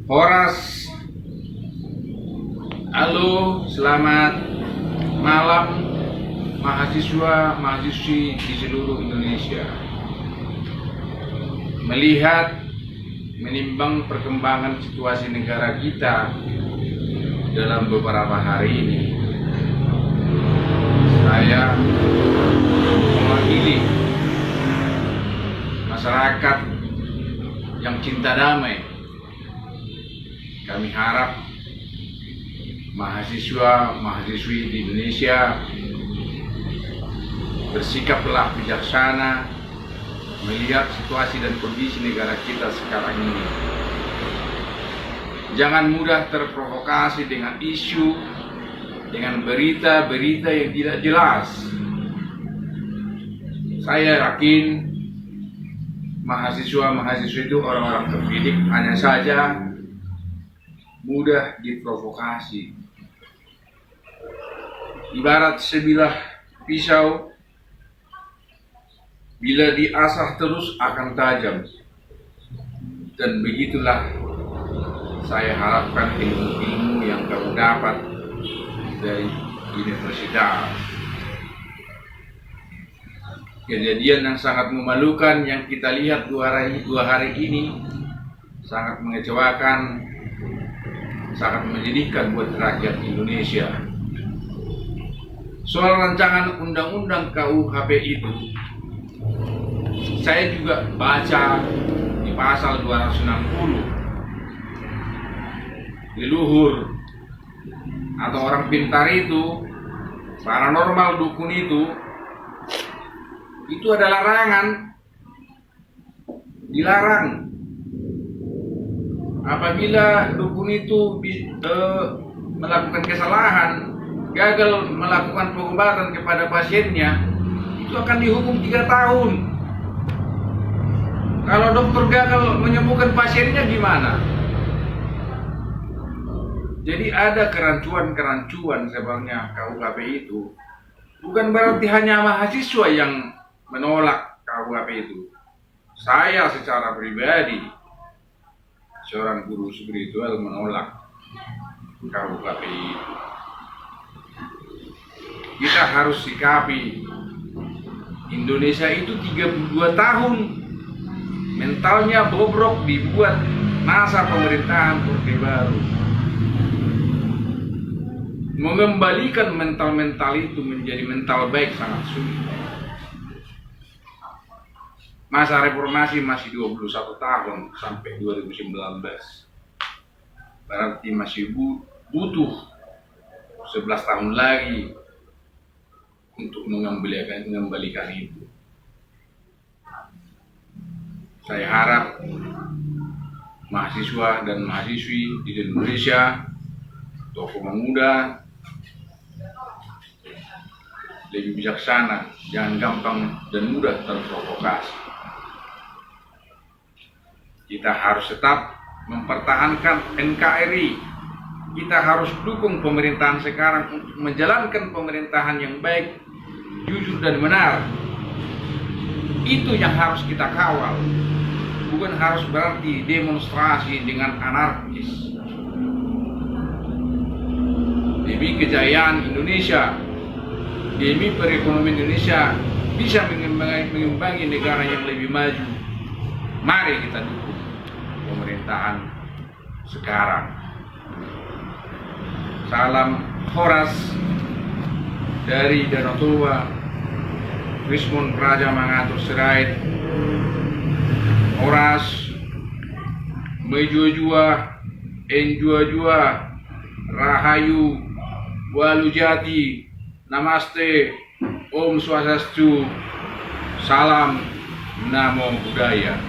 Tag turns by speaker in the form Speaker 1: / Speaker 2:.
Speaker 1: Horas, halo, selamat malam mahasiswa-mahasiswi di seluruh Indonesia. Menimbang perkembangan situasi negara kita dalam beberapa hari ini, saya mewakili masyarakat yang cinta damai. Kami harap mahasiswa-mahasiswi di Indonesia bersikaplah bijaksana melihat situasi dan kondisi negara kita sekarang ini. Jangan mudah terprovokasi dengan isu, dengan berita-berita yang tidak jelas. Saya yakin mahasiswa-mahasiswa itu orang-orang terdidik, hanya saja mudah diprovokasi. Ibarat sebilah pisau, bila diasah terus akan tajam. Dan begitulah saya harapkan ilmu-ilmu yang kamu dapat dari universitas. Kejadian yang sangat memalukan yang kita lihat dua hari ini sangat mengecewakan, sangat menyedihkan buat rakyat Indonesia. Soal rancangan undang-undang KUHP itu, saya juga baca di pasal 260. Leluhur atau orang pintar itu, paranormal dukun itu ada larangan, dilarang. Apabila dukun itu melakukan kesalahan, gagal melakukan pengobatan kepada pasiennya, itu akan dihukum 3 tahun. Kalau dokter gagal menyembuhkan pasiennya gimana? Jadi ada kerancuan sebenarnya KUHP itu. Bukan berarti hanya mahasiswa yang menolak KUHP itu. Saya secara pribadi, seorang guru spiritual, menolak KUHP itu. Kita harus sikapi, Indonesia itu 32 tahun mentalnya bobrok dibuat masa pemerintahan Orde Baru. Mengembalikan mental itu menjadi mental baik sangat sulit. Masa reformasi masih 21 tahun sampai 2019. Berarti masih butuh 11 tahun lagi untuk mengembalikan itu. Saya harap mahasiswa dan mahasiswi di Indonesia, tokoh pemuda, lebih bijaksana, jangan gampang dan mudah terprovokasi. Kita harus tetap mempertahankan NKRI. Kita harus dukung pemerintahan sekarang untuk menjalankan pemerintahan yang baik, jujur dan benar. Itu yang harus kita kawal. Bukan harus berarti demonstrasi dengan anarkis. Demi kejayaan Indonesia, demi perekonomian Indonesia bisa mengimbangi negara yang lebih maju, mari kita dukung pemerintahan sekarang. Salam Horas dari Danau Toba, Krismon Praja Mangatur Sirait. Horas Mejua-jua, Enjua-jua, Rahayu, Walujati, Namaste, Om Swastiastu, Salam, Namo Buddhaya.